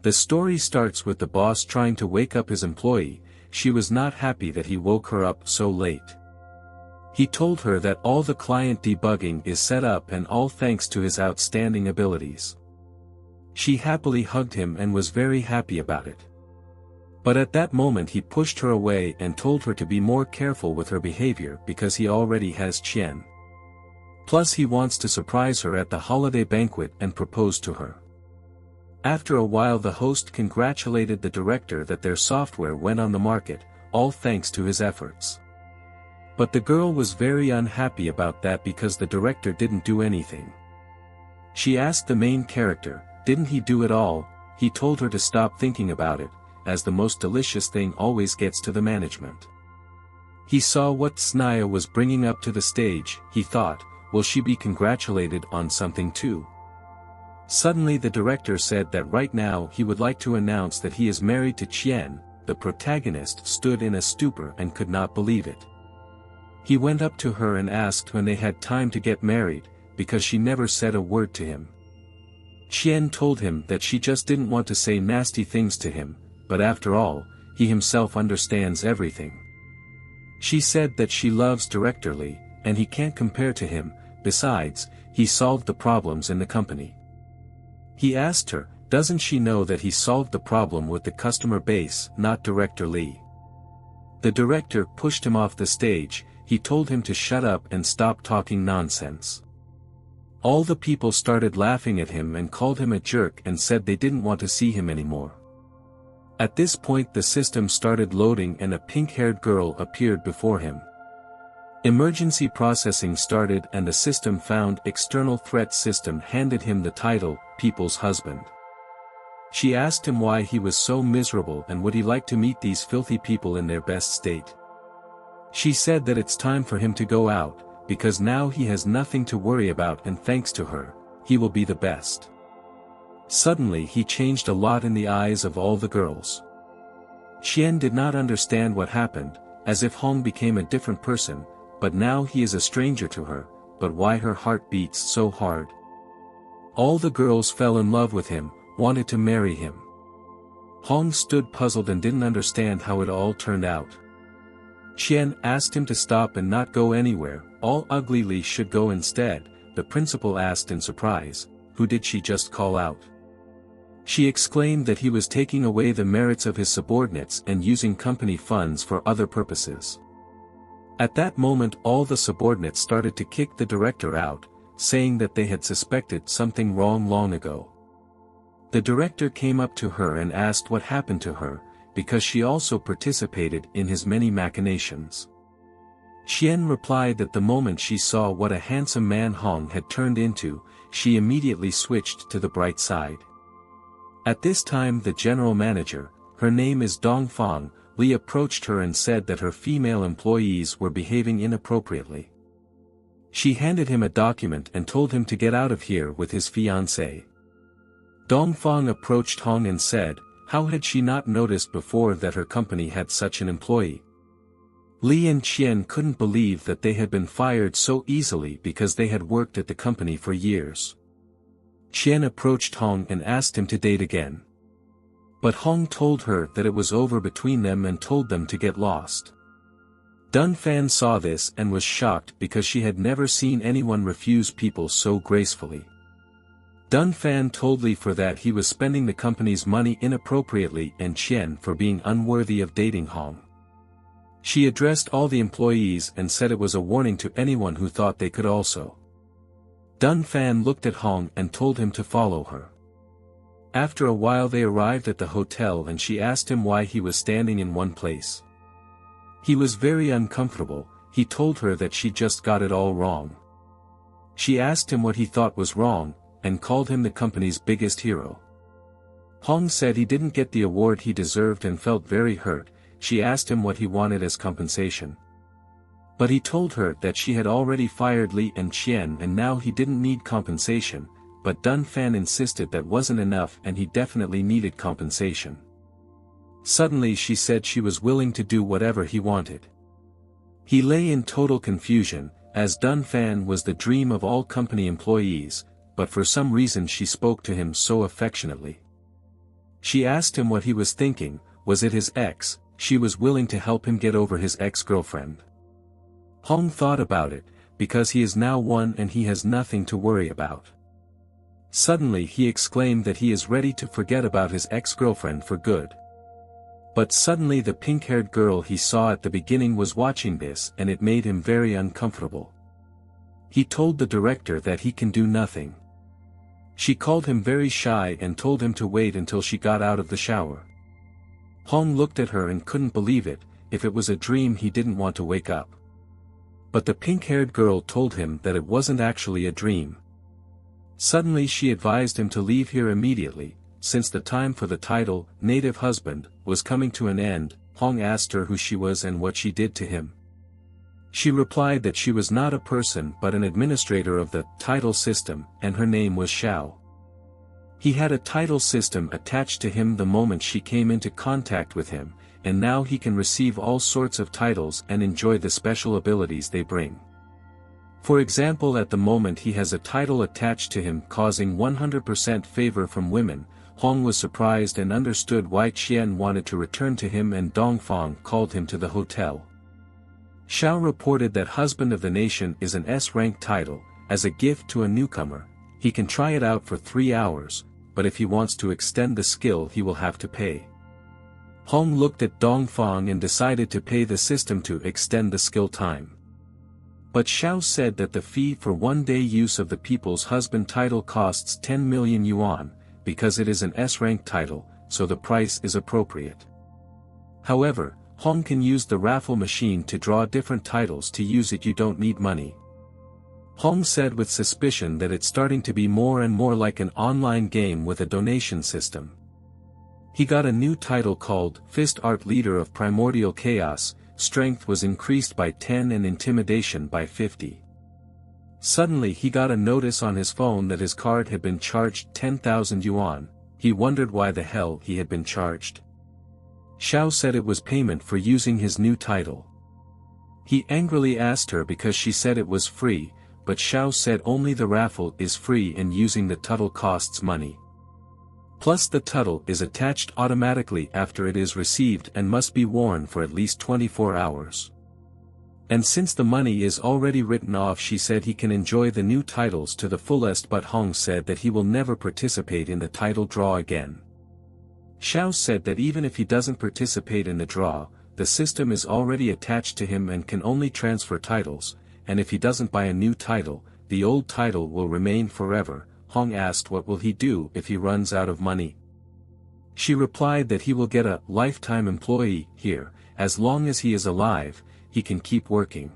The story starts with the boss trying to wake up his employee. She was not happy that he woke her up so late. He told her that all the client debugging is set up and all thanks to his outstanding abilities. She happily hugged him and was very happy about it. But at that moment he pushed her away and told her to be more careful with her behavior because he already has Qian. Plus he wants to surprise her at the holiday banquet and propose to her. After a while the host congratulated the director that their software went on the market, all thanks to his efforts. But the girl was very unhappy about that because the director didn't do anything. She asked the main character, didn't he do it all? He told her to stop thinking about it, as the most delicious thing always gets to the management. He saw what Snaya was bringing up to the stage. He thought, will she be congratulated on something too? Suddenly the director said that right now he would like to announce that he is married to Qian. The protagonist stood in a stupor and could not believe it. He went up to her and asked when they had time to get married, because she never said a word to him. Qian told him that she just didn't want to say nasty things to him, but after all, he himself understands everything. She said that she loves Director Li, and he can't compare to him. Besides, he solved the problems in the company. He asked her, doesn't she know that he solved the problem with the customer base, not Director Li? The director pushed him off the stage. He told him to shut up and stop talking nonsense. All the people started laughing at him and called him a jerk and said they didn't want to see him anymore. At this point the system started loading and a pink-haired girl appeared before him. Emergency processing started and the system found external threat system handed him the title, People's Husband. She asked him why he was so miserable and would he like to meet these filthy people in their best state. She said that it's time for him to go out, because now he has nothing to worry about and thanks to her, he will be the best. Suddenly he changed a lot in the eyes of all the girls. Qian did not understand what happened, as if Hong became a different person, but now he is a stranger to her, but why her heart beats so hard? All the girls fell in love with him, wanted to marry him. Hong stood puzzled and didn't understand how it all turned out. Qian asked him to stop and not go anywhere. All ugly Li should go instead. The principal asked in surprise, who did she just call out? She exclaimed that he was taking away the merits of his subordinates and using company funds for other purposes. At that moment all the subordinates started to kick the director out, saying that they had suspected something wrong long ago. The director came up to her and asked what happened to her, because she also participated in his many machinations. Qian replied that the moment she saw what a handsome man Hong had turned into, she immediately switched to the bright side. At this time the general manager, her name is Dongfang, Li approached her and said that her female employees were behaving inappropriately. She handed him a document and told him to get out of here with his fiancée. Dongfang approached Hong and said, how had she not noticed before that her company had such an employee? Li and Qian couldn't believe that they had been fired so easily because they had worked at the company for years. Qian approached Hong and asked him to date again. But Hong told her that it was over between them and told them to get lost. Dun Fan saw this and was shocked because she had never seen anyone refuse people so gracefully. Dun Fan told Li for that he was spending the company's money inappropriately and Qian for being unworthy of dating Hong. She addressed all the employees and said it was a warning to anyone who thought they could also. Dun Fan looked at Hong and told him to follow her. After a while they arrived at the hotel and she asked him why he was standing in one place. He was very uncomfortable. He told her that she just got it all wrong. She asked him what he thought was wrong, and called him the company's biggest hero. Hong said he didn't get the award he deserved and felt very hurt. She asked him what he wanted as compensation. But he told her that she had already fired Li and Qian and now he didn't need compensation, but Dun Fan insisted that wasn't enough and he definitely needed compensation. Suddenly she said she was willing to do whatever he wanted. He lay in total confusion, as Dun Fan was the dream of all company employees, but for some reason she spoke to him so affectionately. She asked him what he was thinking. Was it his ex? She was willing to help him get over his ex-girlfriend. Hong thought about it, because he is now one and he has nothing to worry about. Suddenly he exclaimed that he is ready to forget about his ex-girlfriend for good. But suddenly the pink-haired girl he saw at the beginning was watching this and it made him very uncomfortable. He told the director that he can do nothing. She called him very shy and told him to wait until she got out of the shower. Hong looked at her and couldn't believe it. If it was a dream he didn't want to wake up. But the pink-haired girl told him that it wasn't actually a dream. Suddenly she advised him to leave here immediately, since the time for the title, Native Husband, was coming to an end. Hong asked her who she was and what she did to him. She replied that she was not a person but an administrator of the title system, and her name was Xiao. He had a title system attached to him the moment she came into contact with him, and now he can receive all sorts of titles and enjoy the special abilities they bring. For example, at the moment he has a title attached to him causing 100% favor from women. Hong was surprised and understood why Qian wanted to return to him, and Dongfang called him to the hotel. Xiao reported that Husband of the Nation is an S-rank title. As a gift to a newcomer, he can try it out for 3 hours, but if he wants to extend the skill he will have to pay. Hong looked at Dongfang and decided to pay the system to extend the skill time. But Xiao said that the fee for 1-day use of the People's Husband title costs 10 million yuan, because it is an S-rank title, so the price is appropriate. However, Hong can use the raffle machine to draw different titles. To use it you don't need money. Hong said with suspicion that it's starting to be more and more like an online game with a donation system. He got a new title called Fist Art Leader of Primordial Chaos. Strength was increased by 10 and intimidation by 50. Suddenly he got a notice on his phone that his card had been charged 10,000 yuan. He wondered why the hell he had been charged. Xiao said it was payment for using his new title. He angrily asked her because she said it was free, but Xiao said only the raffle is free and using the title costs money. Plus the title is attached automatically after it is received and must be worn for at least 24 hours. And since the money is already written off, she said he can enjoy the new titles to the fullest, but Hong said that he will never participate in the title draw again. Xiao said that even if he doesn't participate in the draw, the system is already attached to him and can only transfer titles, and if he doesn't buy a new title, the old title will remain forever. Hong asked what will he do if he runs out of money. She replied that he will get a lifetime employee here. As long as he is alive, he can keep working.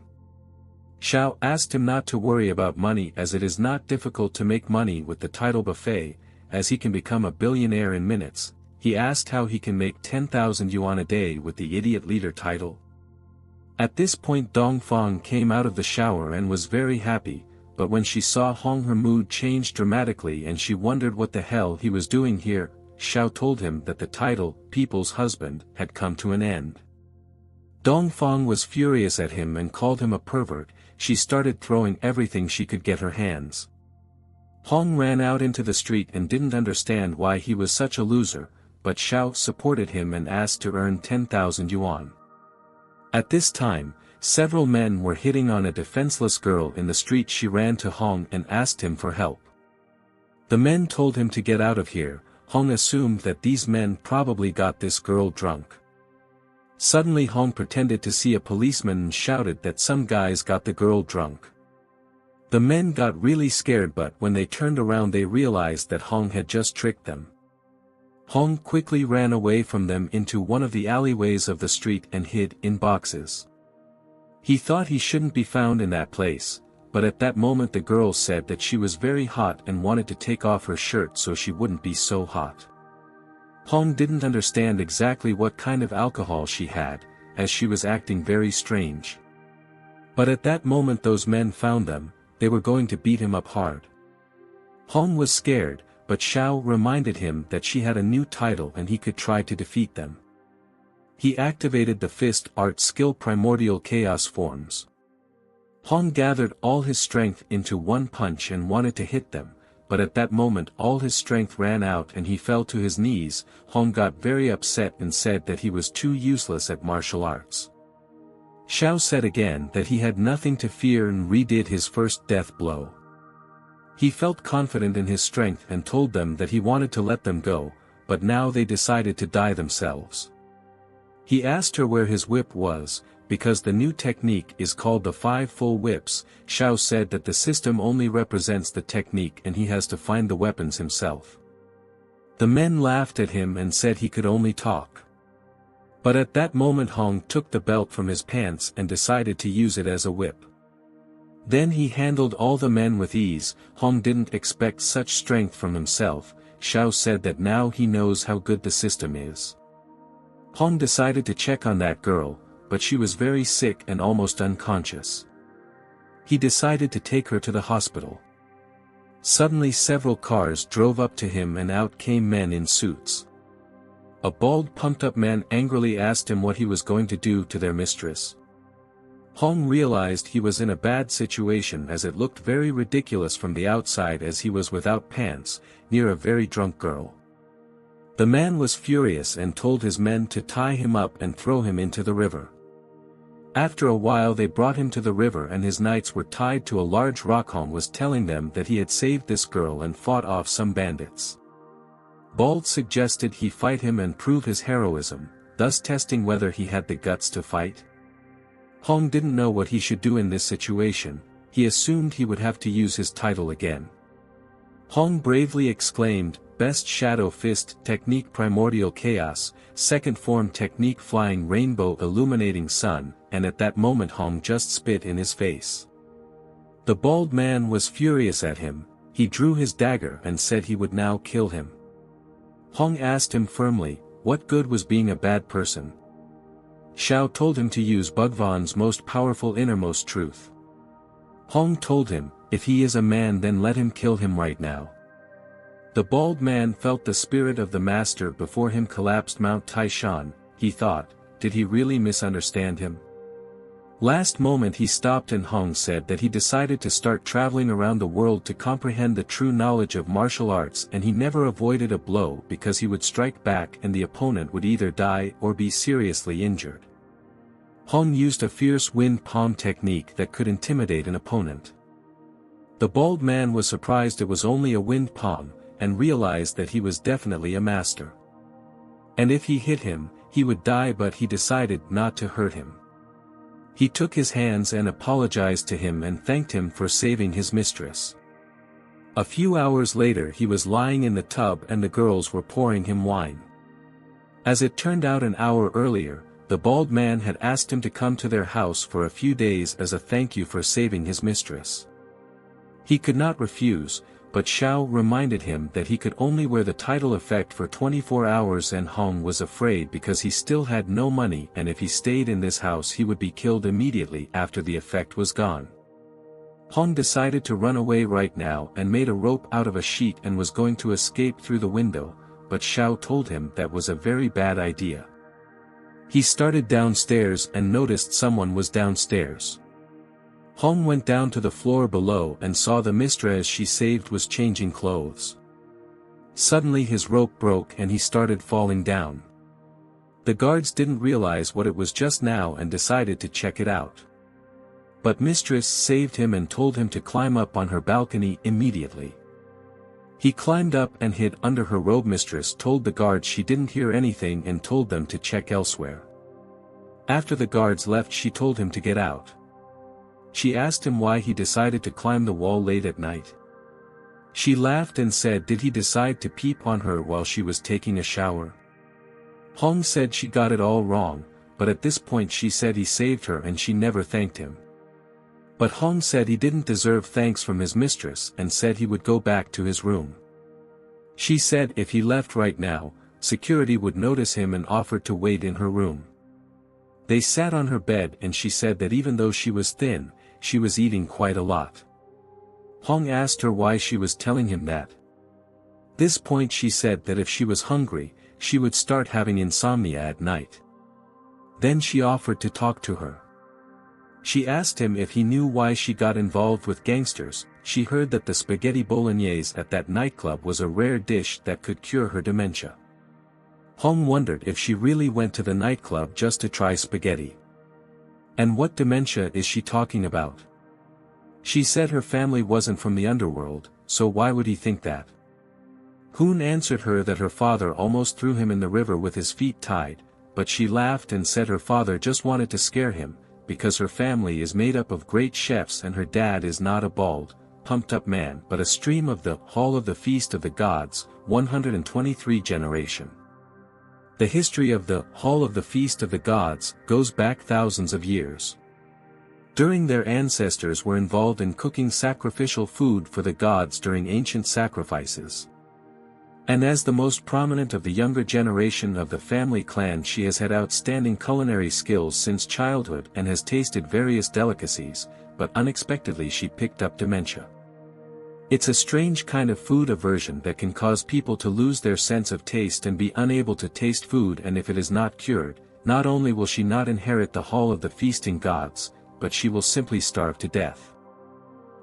Xiao asked him not to worry about money, as it is not difficult to make money with the title buffet, as he can become a billionaire in minutes. He asked how he can make 10,000 yuan a day with the idiot leader title. At this point Dongfang came out of the shower and was very happy, but when she saw Hong her mood changed dramatically and she wondered what the hell he was doing here. Xiao told him that the title, People's Husband, had come to an end. Dongfang was furious at him and called him a pervert. She started throwing everything she could get her hands. Hong ran out into the street and didn't understand why he was such a loser, but Xiao supported him and asked to earn 10,000 yuan. At this time, several men were hitting on a defenseless girl in the street. She ran to Hong and asked him for help. The men told him to get out of here. Hong assumed that these men probably got this girl drunk. Suddenly Hong pretended to see a policeman and shouted that some guys got the girl drunk. The men got really scared, but when they turned around they realized that Hong had just tricked them. Hong quickly ran away from them into one of the alleyways of the street and hid in boxes. He thought he shouldn't be found in that place, but at that moment the girl said that she was very hot and wanted to take off her shirt so she wouldn't be so hot. Hong didn't understand exactly what kind of alcohol she had, as she was acting very strange. But at that moment those men found them. They were going to beat him up hard. Hong was scared, but Xiao reminded him that she had a new title and he could try to defeat them. He activated the fist art skill Primordial Chaos forms. Hong gathered all his strength into one punch and wanted to hit them, but at that moment all his strength ran out and he fell to his knees. Hong got very upset and said that he was too useless at martial arts. Xiao said again that he had nothing to fear and redid his first death blow. He felt confident in his strength and told them that he wanted to let them go, but now they decided to die themselves. He asked her where his whip was, because the new technique is called the 5 full whips. Xiao said that the system only represents the technique and he has to find the weapons himself. The men laughed at him and said he could only talk. But at that moment Hong took the belt from his pants and decided to use it as a whip. Then he handled all the men with ease. Hong didn't expect such strength from himself. Xiao said that now he knows how good the system is. Hong decided to check on that girl, but she was very sick and almost unconscious. He decided to take her to the hospital. Suddenly several cars drove up to him and out came men in suits. A bald pumped-up man angrily asked him what he was going to do to their mistress. Hong realized he was in a bad situation as it looked very ridiculous from the outside as he was without pants, near a very drunk girl. The man was furious and told his men to tie him up and throw him into the river. After a while they brought him to the river and his knights were tied to a large rock. Hong was telling them that he had saved this girl and fought off some bandits. Bald suggested he fight him and prove his heroism, thus testing whether he had the guts to fight. Hong didn't know what he should do in this situation. He assumed he would have to use his title again. Hong bravely exclaimed, "Best Shadow Fist Technique Primordial Chaos, Second Form Technique Flying Rainbow Illuminating Sun," and at that moment Hong just spit in his face. The bald man was furious at him. He drew his dagger and said he would now kill him. Hong asked him firmly, what good was being a bad person? Xiao told him to use Bhagwan's most powerful innermost truth. Hong told him, if he is a man then let him kill him right now. The bald man felt the spirit of the master before him collapsed Mount Taishan. He thought, did he really misunderstand him? Last moment he stopped and Hong said that he decided to start traveling around the world to comprehend the true knowledge of martial arts and he never avoided a blow because he would strike back and the opponent would either die or be seriously injured. Hong used a fierce wind palm technique that could intimidate an opponent. The bald man was surprised it was only a wind palm, and realized that he was definitely a master. And if he hit him, he would die, but he decided not to hurt him. He took his hands and apologized to him and thanked him for saving his mistress. A few hours later he was lying in the tub and the girls were pouring him wine. As it turned out, an hour earlier, the bald man had asked him to come to their house for a few days as a thank you for saving his mistress. He could not refuse, but Xiao reminded him that he could only wear the title effect for 24 hours and Hong was afraid because he still had no money and if he stayed in this house he would be killed immediately after the effect was gone. Hong decided to run away right now and made a rope out of a sheet and was going to escape through the window, but Xiao told him that was a very bad idea. He started downstairs and noticed someone was downstairs. Hong went down to the floor below and saw the mistress she saved was changing clothes. Suddenly his rope broke and he started falling down. The guards didn't realize what it was just now and decided to check it out. But mistress saved him and told him to climb up on her balcony immediately. He climbed up and hid under her robe. Mistress told the guards she didn't hear anything and told them to check elsewhere. After the guards left she told him to get out. She asked him why he decided to climb the wall late at night. She laughed and said did he decide to peep on her while she was taking a shower? Hong said she got it all wrong, but at this point she said he saved her and she never thanked him. But Hong said he didn't deserve thanks from his mistress and said he would go back to his room. She said if he left right now, security would notice him and offered to wait in her room. They sat on her bed and she said that even though she was thin, she was eating quite a lot. Hong asked her why she was telling him that. This point she said that if she was hungry, she would start having insomnia at night. Then she offered to talk to her. She asked him if he knew why she got involved with gangsters. she heard that the spaghetti bolognese at that nightclub was a rare dish that could cure her dementia. Hong wondered if she really went to the nightclub just to try spaghetti. And what dementia is she talking about? She said her family wasn't from the underworld, so why would he think that? Hoon answered her that her father almost threw him in the river with his feet tied, but she laughed and said her father just wanted to scare him, because her family is made up of great chefs and her dad is not a bald, pumped-up man but a stream of the Hall of the Feast of the Gods, 123 generation. The history of the Hall of the Feast of the Gods goes back thousands of years. During their ancestors were involved in cooking sacrificial food for the gods during ancient sacrifices. And as the most prominent of the younger generation of the family clan, she has had outstanding culinary skills since childhood and has tasted various delicacies, but unexpectedly she picked up dementia. It's a strange kind of food aversion that can cause people to lose their sense of taste and be unable to taste food, and if it is not cured, not only will she not inherit the Hall of the Feasting Gods, but she will simply starve to death.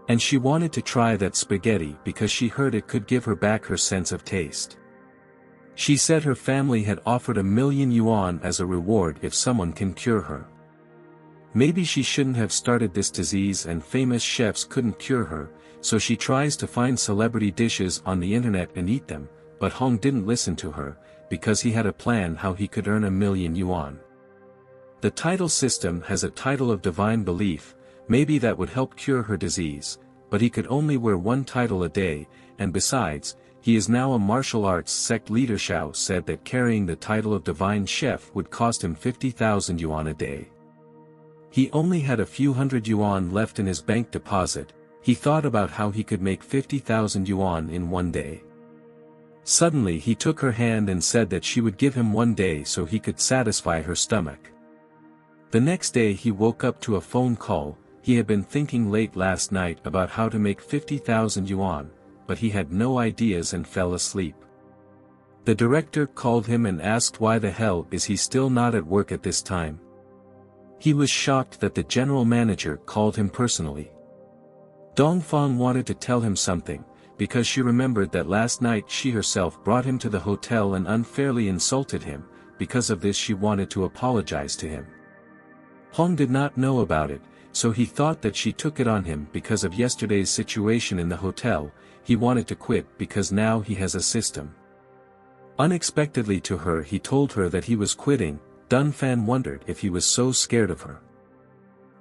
And she wanted to try that spaghetti because she heard it could give her back her sense of taste. She said her family had offered 1,000,000 yuan as a reward if someone can cure her. Maybe she shouldn't have started this disease and famous chefs couldn't cure her, so she tries to find celebrity dishes on the internet and eat them, but Hong didn't listen to her, because he had a plan how he could earn 1,000,000 yuan. The title system has a title of divine belief, maybe that would help cure her disease, but he could only wear one title a day, and besides, he is now a martial arts sect leader. Xiao said that carrying the title of divine chef would cost him 50,000 yuan a day. He only had a few hundred yuan left in his bank deposit. He thought about how he could make 50,000 yuan in one day. Suddenly he took her hand and said that she would give him one day so he could satisfy her stomach. The next day he woke up to a phone call. He had been thinking late last night about how to make 50,000 yuan, but he had no ideas and fell asleep. The director called him and asked why the hell is he still not at work at this time. He was shocked that the general manager called him personally. Dongfang wanted to tell him something, because she remembered that last night she herself brought him to the hotel and unfairly insulted him. Because of this she wanted to apologize to him. Hong did not know about it, so he thought that she took it on him because of yesterday's situation in the hotel. He wanted to quit because now he has a system. Unexpectedly to her he told her that he was quitting. Dunfan wondered if he was so scared of her.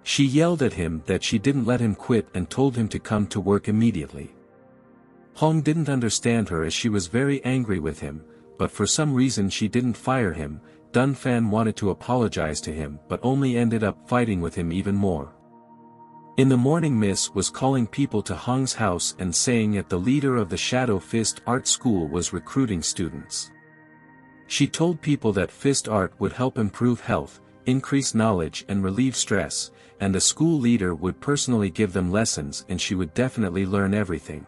She yelled at him that she didn't let him quit and told him to come to work immediately. Hong didn't understand her as she was very angry with him, but for some reason she didn't fire him. Dunfan wanted to apologize to him but only ended up fighting with him even more. In the morning Miss was calling people to Hong's house and saying that the leader of the Shadow Fist Art School was recruiting students. She told people that fist art would help improve health, increase knowledge and relieve stress, and the school leader would personally give them lessons and she would definitely learn everything.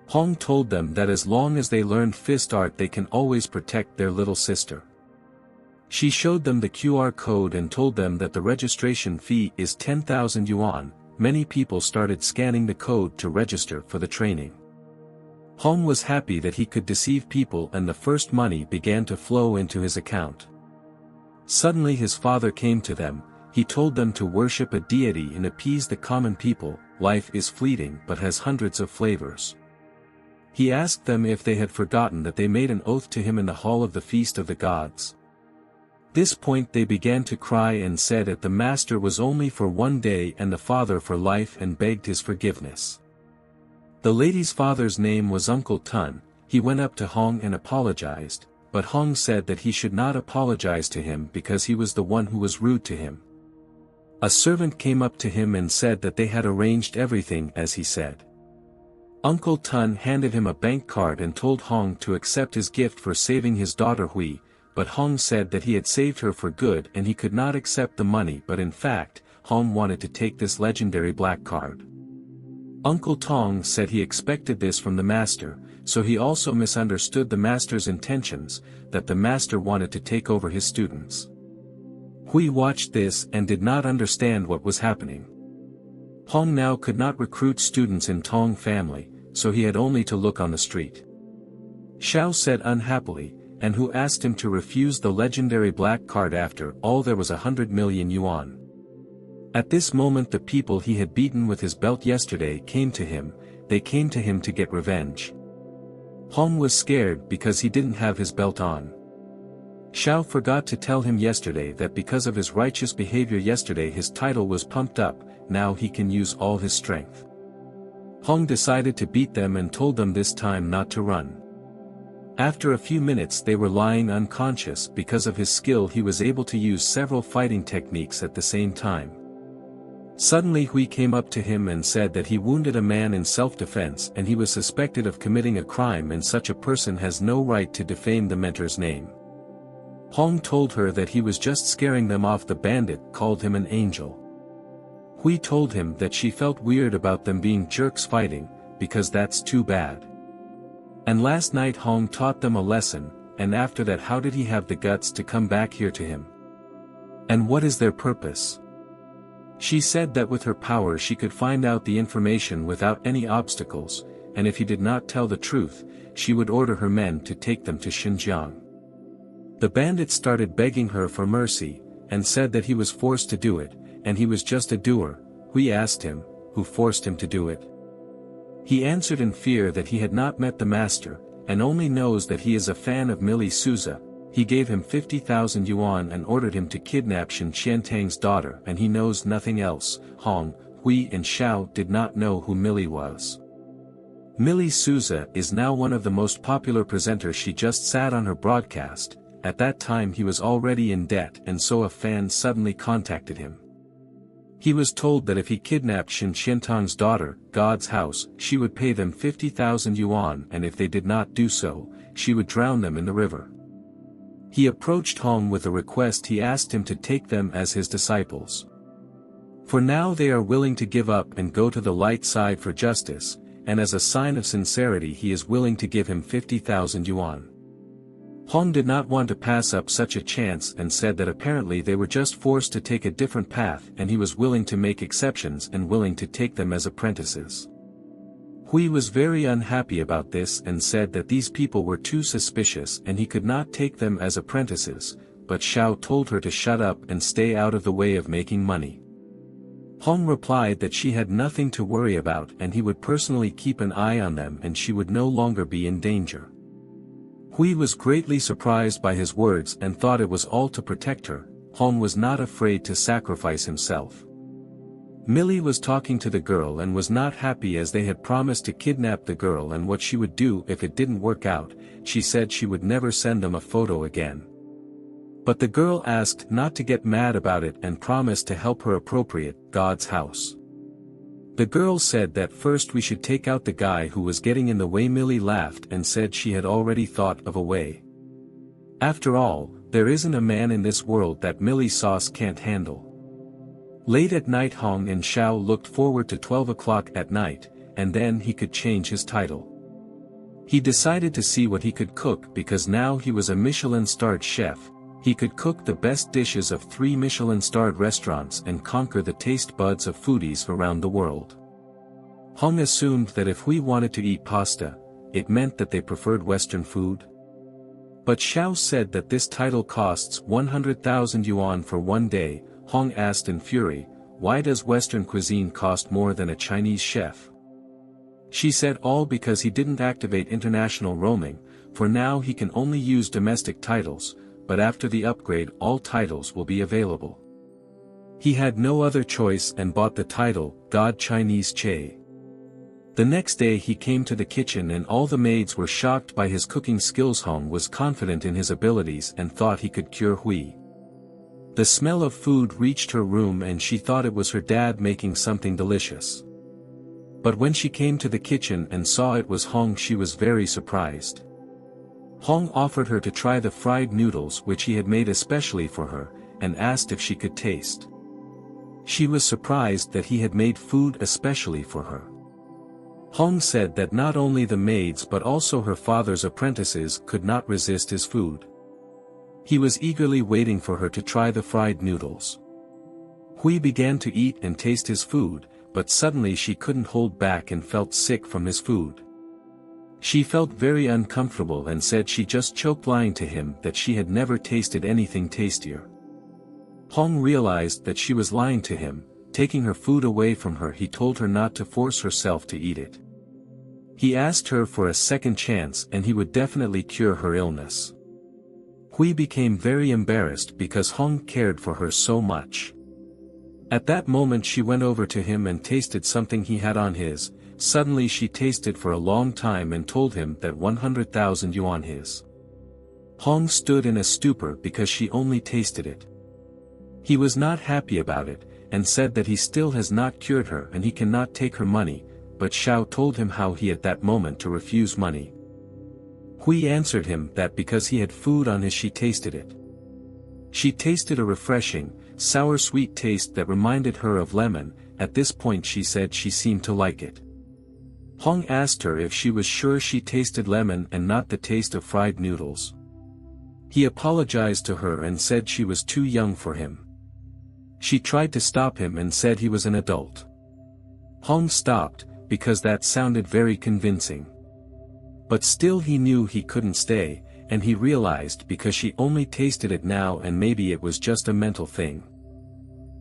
Hong told them that as long as they learned fist art they can always protect their little sister. She showed them the QR code and told them that the registration fee is 10,000 yuan. Many people started scanning the code to register for the training. Hong was happy that he could deceive people and the first money began to flow into his account. Suddenly his father came to them. He told them to worship a deity and appease the common people. Life is fleeting but has hundreds of flavors. He asked them if they had forgotten that they made an oath to him in the Hall of the Feast of the Gods. This point they began to cry and said that the master was only for one day and the father for life and begged his forgiveness. The lady's father's name was Uncle Tun. He went up to Hong and apologized, but Hong said that he should not apologize to him because he was the one who was rude to him. A servant came up to him and said that they had arranged everything as he said. Uncle Tun handed him a bank card and told Hong to accept his gift for saving his daughter Hui, but Hong said that he had saved her for good and he could not accept the money, but in fact, Hong wanted to take this legendary black card. Uncle Tong said he expected this from the master, so he also misunderstood the master's intentions, that the master wanted to take over his students. Hui watched this and did not understand what was happening. Hong now could not recruit students in Tong family, so he had only to look on the street. Xiao said unhappily, and who asked him to refuse the legendary black card after all there was 100 million yuan. At this moment the people he had beaten with his belt yesterday came to him, they came to him to get revenge. Hong was scared because he didn't have his belt on. Xiao forgot to tell him yesterday that because of his righteous behavior yesterday his title was pumped up, now he can use all his strength. Hong decided to beat them and told them this time not to run. After a few minutes they were lying unconscious. Because of his skill he was able to use several fighting techniques at the same time. Suddenly Hui came up to him and said that he wounded a man in self-defense and he was suspected of committing a crime and such a person has no right to defame the mentor's name. Hong told her that he was just scaring them off. The bandit called him an angel. Hui told him that she felt weird about them being jerks fighting, because that's too bad. And last night Hong taught them a lesson, and after that how did he have the guts to come back here to him? And what is their purpose? She said that with her power she could find out the information without any obstacles, and if he did not tell the truth, she would order her men to take them to Xinjiang. The bandit started begging her for mercy, and said that he was forced to do it, and he was just a doer. Hui asked him, who forced him to do it? He answered in fear that he had not met the master, and only knows that he is a fan of Millie Souza. He gave him 50,000 yuan and ordered him to kidnap Shen Qiantang's daughter and he knows nothing else. Hong, Hui and Xiao did not know who Millie was. Millie Souza is now one of the most popular presenters. She just sat on her broadcast. At that time he was already in debt and so a fan suddenly contacted him. He was told that if he kidnapped Shen Qiantang's daughter, God's house, she would pay them 50,000 yuan and if they did not do so, she would drown them in the river. He approached Hong with a request. He asked him to take them as his disciples. For now they are willing to give up and go to the light side for justice, and as a sign of sincerity he is willing to give him 50,000 yuan. Hong did not want to pass up such a chance and said that apparently they were just forced to take a different path and he was willing to make exceptions and willing to take them as apprentices. Hui was very unhappy about this and said that these people were too suspicious and he could not take them as apprentices, but Xiao told her to shut up and stay out of the way of making money. Hong replied that she had nothing to worry about and he would personally keep an eye on them and she would no longer be in danger. Hui was greatly surprised by his words and thought it was all to protect her. Hong was not afraid to sacrifice himself. Millie was talking to the girl and was not happy as they had promised to kidnap the girl and what she would do if it didn't work out. She said she would never send them a photo again. But the girl asked not to get mad about it and promised to help her appropriate God's house. The girl said that first we should take out the guy who was getting in the way. Millie laughed and said she had already thought of a way. After all, there isn't a man in this world that Millie Sauce can't handle. Late at night Hong and Xiao looked forward to 12 o'clock at night, and then he could change his title. He decided to see what he could cook because now he was a Michelin-starred chef. He could cook the best dishes of 3 Michelin-starred restaurants and conquer the taste buds of foodies around the world. Hong assumed that if Hui wanted to eat pasta, it meant that they preferred Western food. But Xiao said that this title costs 100,000 yuan for one day. Hong asked in fury, why does Western cuisine cost more than a Chinese chef? She said all because he didn't activate international roaming, for now he can only use domestic titles, but after the upgrade all titles will be available. He had no other choice and bought the title, God Chinese Che. The next day he came to the kitchen and all the maids were shocked by his cooking skills. Hong was confident in his abilities and thought he could cure Hui. The smell of food reached her room and she thought it was her dad making something delicious. But when she came to the kitchen and saw it was Hong she was very surprised. Hong offered her to try the fried noodles which he had made especially for her, and asked if she could taste. She was surprised that he had made food especially for her. Hong said that not only the maids but also her father's apprentices could not resist his food. He was eagerly waiting for her to try the fried noodles. Hui began to eat and taste his food, but suddenly she couldn't hold back and felt sick from his food. She felt very uncomfortable and said she just choked, lying to him that she had never tasted anything tastier. Hong realized that she was lying to him. Taking her food away from her, he told her not to force herself to eat it. He asked her for a second chance and he would definitely cure her illness. Hui became very embarrassed because Hong cared for her so much. At that moment she went over to him and tasted something he had on his. Suddenly she tasted for a long time and told him that 100,000 yuan his. Hong stood in a stupor because she only tasted it. He was not happy about it, and said that he still has not cured her and he cannot take her money, but Xiao told him how he at that moment to refuse money. Hui answered him that because he had food on his she tasted it. She tasted a refreshing, sour-sweet taste that reminded her of lemon. At this point she said she seemed to like it. Hong asked her if she was sure she tasted lemon and not the taste of fried noodles. He apologized to her and said she was too young for him. She tried to stop him and said he was an adult. Hong stopped, because that sounded very convincing. But still he knew he couldn't stay, and he realized because she only tasted it now and maybe it was just a mental thing.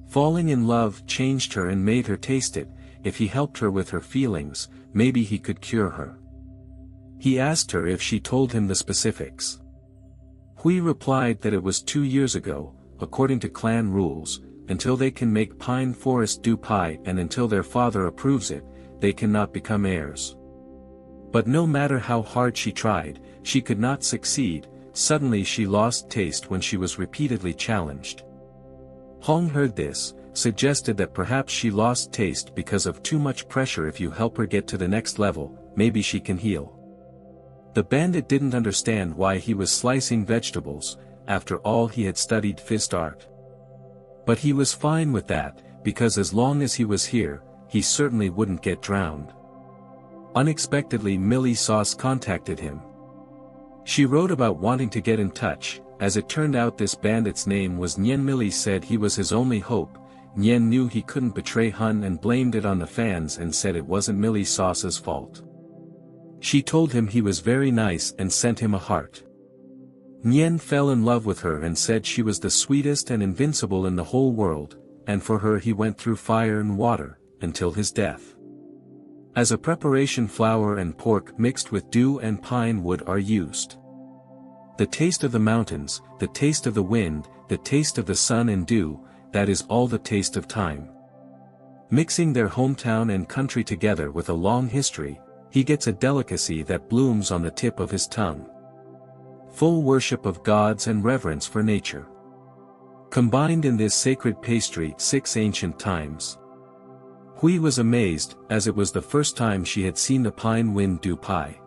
Falling in love changed her and made her taste it. If he helped her with her feelings, maybe he could cure her. He asked her if she told him the specifics. Hui replied that it was 2 years ago, according to clan rules. Until they can make pine forest do pie and until their father approves it, they cannot become heirs. But no matter how hard she tried, she could not succeed. Suddenly she lost taste when she was repeatedly challenged. Hong heard this, suggested that perhaps she lost taste because of too much pressure. If you help her get to the next level, maybe she can heal. The bandit didn't understand why he was slicing vegetables. After all, he had studied fist art. But he was fine with that, because as long as he was here, he certainly wouldn't get drowned. Unexpectedly Millie Sauce contacted him. She wrote about wanting to get in touch. As it turned out, this bandit's name was Nian. Millie said he was his only hope. Nian knew he couldn't betray Hun and blamed it on the fans and said it wasn't Millie Sauce's fault. She told him he was very nice and sent him a heart. Nian fell in love with her and said she was the sweetest and invincible in the whole world, and for her he went through fire and water, until his death. As a preparation, flour and pork mixed with dew and pine wood are used. The taste of the mountains, the taste of the wind, the taste of the sun and dew, that is all the taste of time. Mixing their hometown and country together with a long history, he gets a delicacy that blooms on the tip of his tongue. Full worship of gods and reverence for nature. Combined in this sacred pastry 6 ancient times. Hui was amazed, as it was the first time she had seen the pine wind dew pie.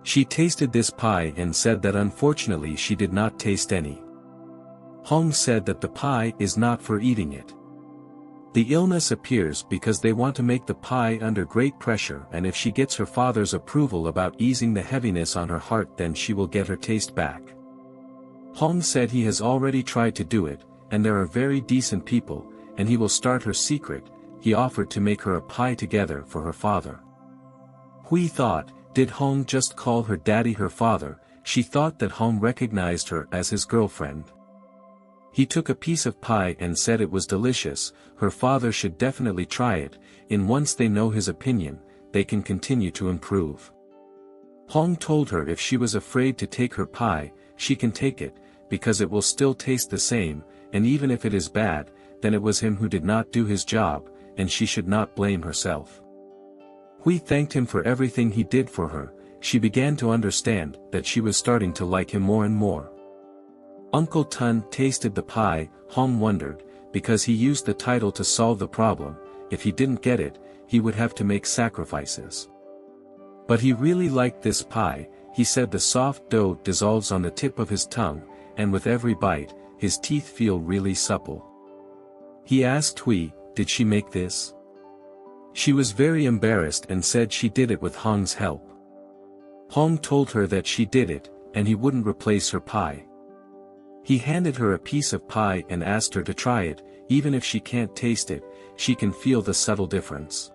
She tasted this pie and said that unfortunately she did not taste any. Hong said that the pie is not for eating it. The illness appears because they want to make the pie under great pressure, and if she gets her father's approval about easing the heaviness on her heart, then she will get her taste back. Hong said he has already tried to do it, and there are very decent people, and he will start her secret. He offered to make her a pie together for her father. Hui thought, did Hong just call her daddy her father? She thought that Hong recognized her as his girlfriend. He took a piece of pie and said it was delicious. Her father should definitely try it, and once they know his opinion, they can continue to improve. Hong told her if she was afraid to take her pie, she can take it, because it will still taste the same, and even if it is bad, then it was him who did not do his job, and she should not blame herself. Hui thanked him for everything he did for her. She began to understand that she was starting to like him more and more. Uncle Tun tasted the pie. Hong wondered, because he used the title to solve the problem. If he didn't get it, he would have to make sacrifices. But he really liked this pie. He said the soft dough dissolves on the tip of his tongue, and with every bite, his teeth feel really supple. He asked Hui, did she make this? She was very embarrassed and said she did it with Hong's help. Hong told her that she did it, and he wouldn't replace her pie. He handed her a piece of pie and asked her to try it. even if she can't taste it, she can feel the subtle difference.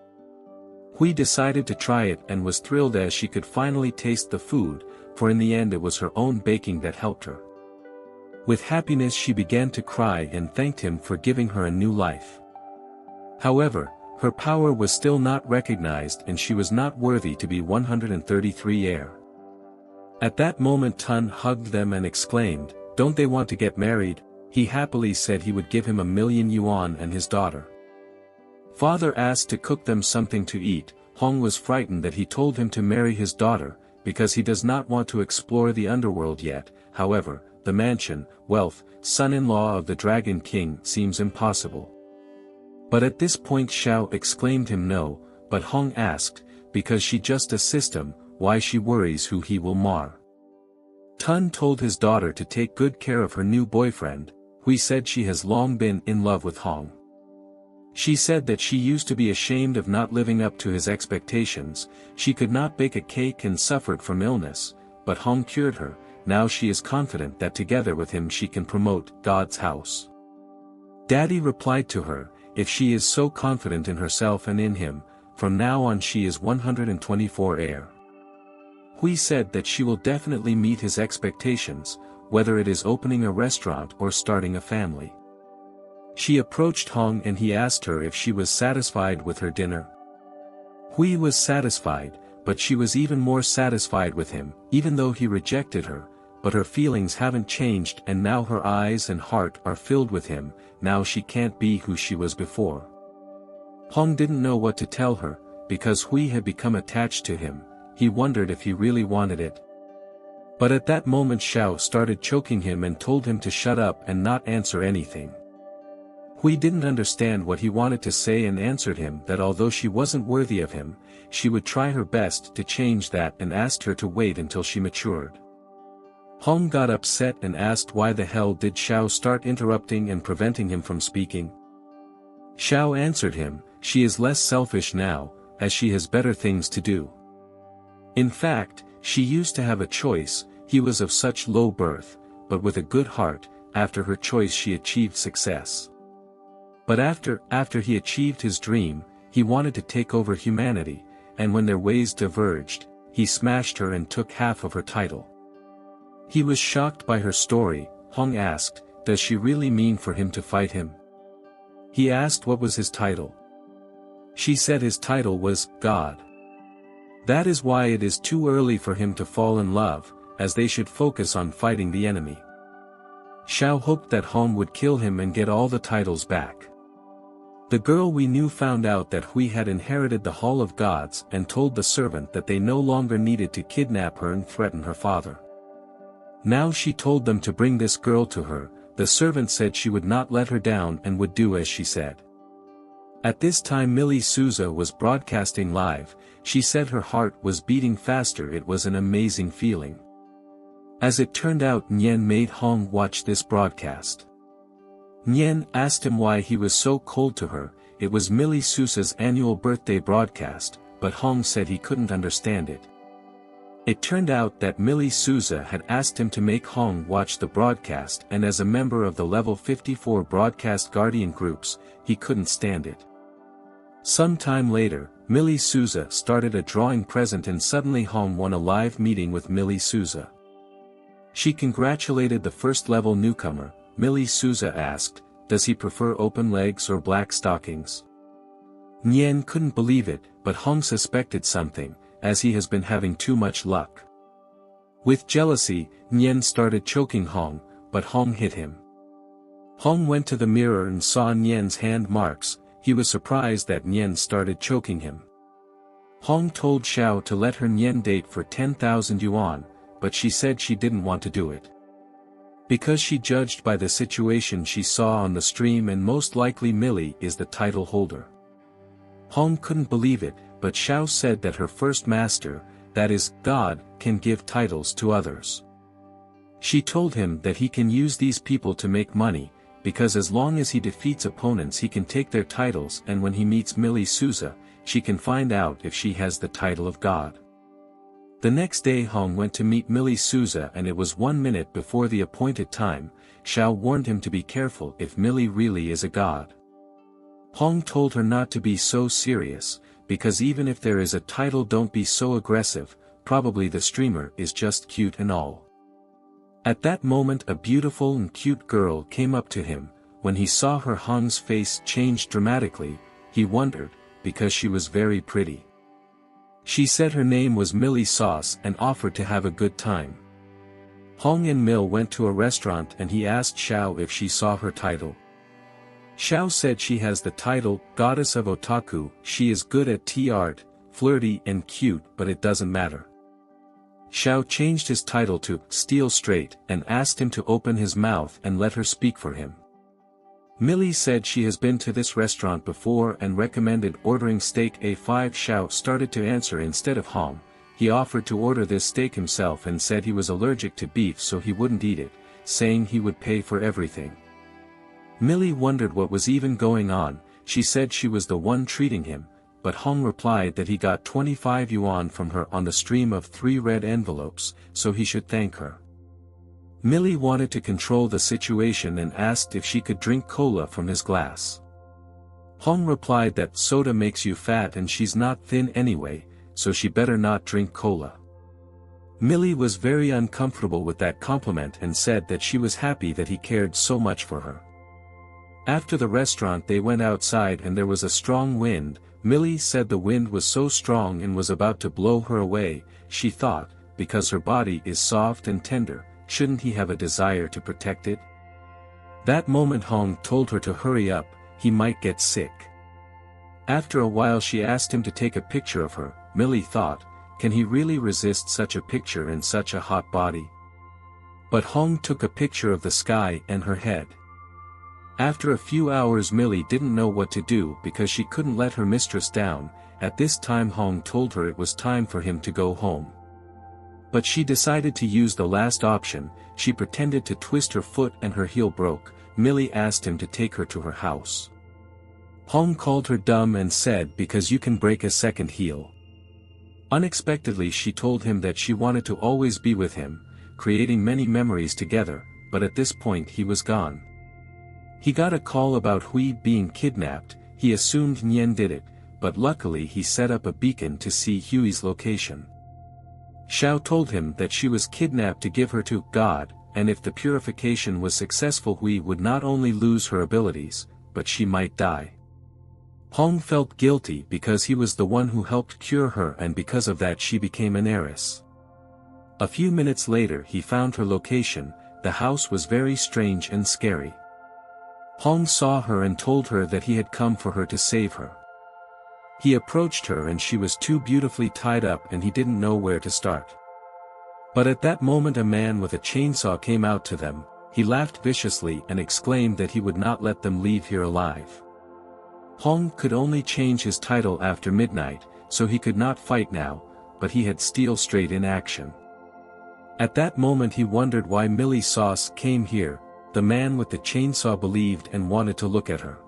Hui decided to try it and was thrilled as she could finally taste the food, for in the end it was her own baking that helped her. With happiness she began to cry and thanked him for giving her a new life. However, her power was still not recognized and she was not worthy to be 133 heir. At that moment Tun hugged them and exclaimed, "Don't they want to get married?" He happily said he would give him 1,000,000 yuan and his daughter. Father asked to cook them something to eat. Hong was frightened that he told him to marry his daughter, because he does not want to explore the underworld yet. However, the mansion, wealth, son-in-law of the Dragon King seems impossible. But at this point Xiao exclaimed him no, but Hong asked, because she just assist him, why she worries who he will mar. Tun told his daughter to take good care of her new boyfriend. Hui said she has long been in love with Hong. She said that she used to be ashamed of not living up to his expectations, she could not bake a cake and suffered from illness, but Hong cured her. Now she is confident that together with him she can promote God's house. Daddy replied to her, if she is so confident in herself and in him, from now on she is 124 heir. Hui said that she will definitely meet his expectations, whether it is opening a restaurant or starting a family. She approached Hong and he asked her if she was satisfied with her dinner. Hui was satisfied, but she was even more satisfied with him, even though he rejected her, but her feelings haven't changed and now her eyes and heart are filled with him. Now she can't be who she was before. Hong didn't know what to tell her, because Hui had become attached to him. He wondered if he really wanted it. But at that moment Xiao started choking him and told him to shut up and not answer anything. Hui didn't understand what he wanted to say and answered him that although she wasn't worthy of him, she would try her best to change that and asked her to wait until she matured. Hong got upset and asked why the hell did Xiao start interrupting and preventing him from speaking. Xiao answered him, she is less selfish now, as she has better things to do. In fact, she used to have a choice, he was of such low birth, but with a good heart, after her choice she achieved success. But after he achieved his dream, he wanted to take over humanity, and when their ways diverged, he smashed her and took half of her title. He was shocked by her story. Hong asked, does she really mean for him to fight him? He asked what was his title. She said his title was God. That is why it is too early for him to fall in love, as they should focus on fighting the enemy. Xiao hoped that Hong would kill him and get all the titles back. The girl we knew found out that Hui had inherited the Hall of Gods and told the servant that they no longer needed to kidnap her and threaten her father. Now she told them to bring this girl to her. The servant said she would not let her down and would do as she said. At this time Millie Souza was broadcasting live. She said her heart was beating faster. It was an amazing feeling. As it turned out, Nian made Hong watch this broadcast. Nian asked him why he was so cold to her. It was Millie Souza's annual birthday broadcast, but Hong said he couldn't understand it. It turned out that Millie Souza had asked him to make Hong watch the broadcast, and as a member of the level 54 broadcast guardian groups, he couldn't stand it. Some time later, Millie Souza started a drawing present and suddenly Hong won a live meeting with Millie Souza. She congratulated the first level newcomer. Millie Souza asked, does he prefer open legs or black stockings? Nian couldn't believe it, but Hong suspected something, as he has been having too much luck. With jealousy, Nian started choking Hong, but Hong hit him. Hong went to the mirror and saw Nian's hand marks. He was surprised that Nian started choking him. Hong told Xiao to let her Nian date for 10,000 yuan, but she said she didn't want to do it. Because she judged by the situation she saw on the stream and most likely Millie is the title holder. Hong couldn't believe it, but Xiao said that her first master, that is, God, can give titles to others. She told him that he can use these people to make money, because as long as he defeats opponents he can take their titles, and when he meets Millie Souza, she can find out if she has the title of God. The next day Hong went to meet Millie Souza and it was 1 minute before the appointed time. Xiao warned him to be careful if Millie really is a god. Hong told her not to be so serious, because even if there is a title, don't be so aggressive, probably the streamer is just cute and all. At that moment a beautiful and cute girl came up to him. When he saw her, Hong's face changed dramatically. He wondered, because she was very pretty. She said her name was Millie Sauce and offered to have a good time. Hong and Mill went to a restaurant and he asked Xiao if she saw her title. Xiao said she has the title, Goddess of Otaku. She is good at tea art, flirty and cute, but it doesn't matter. Xiao changed his title to Steel Straight and asked him to open his mouth and let her speak for him. Millie said she has been to this restaurant before and recommended ordering steak A5. Xiao started to answer instead of Hong. He offered to order this steak himself and said he was allergic to beef so he wouldn't eat it, saying he would pay for everything. Millie wondered what was even going on. She said she was the one treating him, but Hong replied that he got 25 yuan from her on the stream of 3 red envelopes, so he should thank her. Millie wanted to control the situation and asked if she could drink cola from his glass. Hong replied that soda makes you fat and she's not thin anyway, so she better not drink cola. Millie was very uncomfortable with that compliment and said that she was happy that he cared so much for her. After the restaurant they went outside and there was a strong wind. Millie said the wind was so strong and was about to blow her away. She thought, because her body is soft and tender, shouldn't he have a desire to protect it? That moment Hong told her to hurry up, he might get sick. After a while she asked him to take a picture of her. Millie thought, can he really resist such a picture in such a hot body? But Hong took a picture of the sky and her head. After a few hours Millie didn't know what to do because she couldn't let her mistress down. At this time Hong told her it was time for him to go home. But she decided to use the last option. She pretended to twist her foot and her heel broke. Millie asked him to take her to her house. Hong called her dumb and said, because you can break a second heel. Unexpectedly she told him that she wanted to always be with him, creating many memories together, but at this point he was gone. He got a call about Hui being kidnapped. He assumed Nian did it, but luckily he set up a beacon to see Hui's location. Xiao told him that she was kidnapped to give her to God, and if the purification was successful Hui would not only lose her abilities, but she might die. Hong felt guilty because he was the one who helped cure her and because of that she became an heiress. A few minutes later he found her location. The house was very strange and scary. Hong saw her and told her that he had come for her to save her. He approached her and she was too beautifully tied up and he didn't know where to start. But at that moment a man with a chainsaw came out to them. He laughed viciously and exclaimed that he would not let them leave here alive. Hong could only change his title after midnight, so he could not fight now, but he had Steel Straight in action. At that moment he wondered why Millie Sauce came here. The man with the chainsaw believed and wanted to look at her.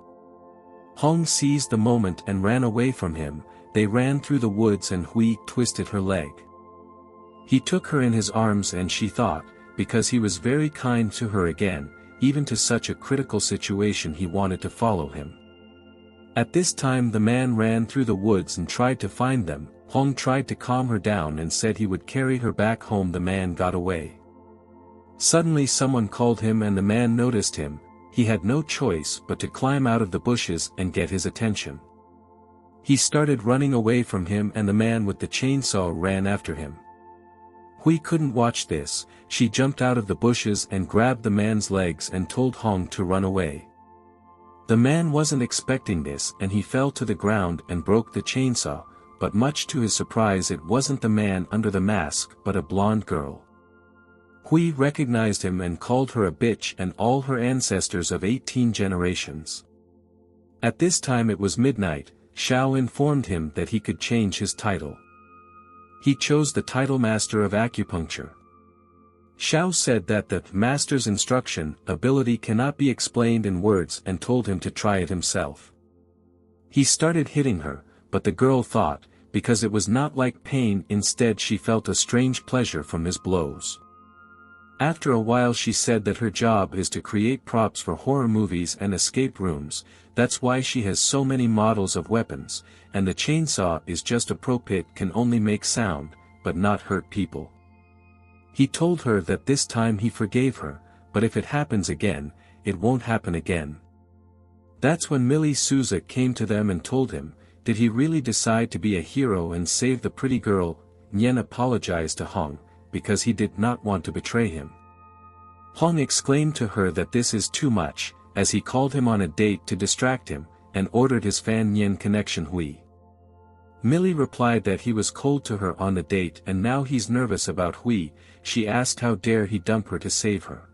Hong seized the moment and ran away from him. They ran through the woods and Hui twisted her leg. He took her in his arms and she thought, because he was very kind to her again, even to such a critical situation he wanted to follow him. At this time the man ran through the woods and tried to find them. Hong tried to calm her down and said he would carry her back home. The man got away. Suddenly someone called him and the man noticed him. He had no choice but to climb out of the bushes and get his attention. He started running away from him and the man with the chainsaw ran after him. Hui couldn't watch this. She jumped out of the bushes and grabbed the man's legs and told Hong to run away. The man wasn't expecting this and he fell to the ground and broke the chainsaw, but much to his surprise it wasn't the man under the mask but a blonde girl. Hui recognized him and called her a bitch and all her ancestors of 18 generations. At this time it was midnight. Xiao informed him that he could change his title. He chose the title Master of Acupuncture. Xiao said that the master's instruction ability cannot be explained in words and told him to try it himself. He started hitting her, but the girl thought, because it was not like pain, instead she felt a strange pleasure from his blows. After a while she said that her job is to create props for horror movies and escape rooms, that's why she has so many models of weapons, and the chainsaw is just a prop, it can only make sound, but not hurt people. He told her that this time he forgave her, but if it happens again, it won't happen again. That's when Millie Souza came to them and told him, did he really decide to be a hero and save the pretty girl? Nyen apologized to Hong, because he did not want to betray him. Hong exclaimed to her that this is too much, as he called him on a date to distract him, and ordered his fan Nyen connection Hui. Millie replied that he was cold to her on the date and now he's nervous about Hui. She asked how dare he dump her to save her.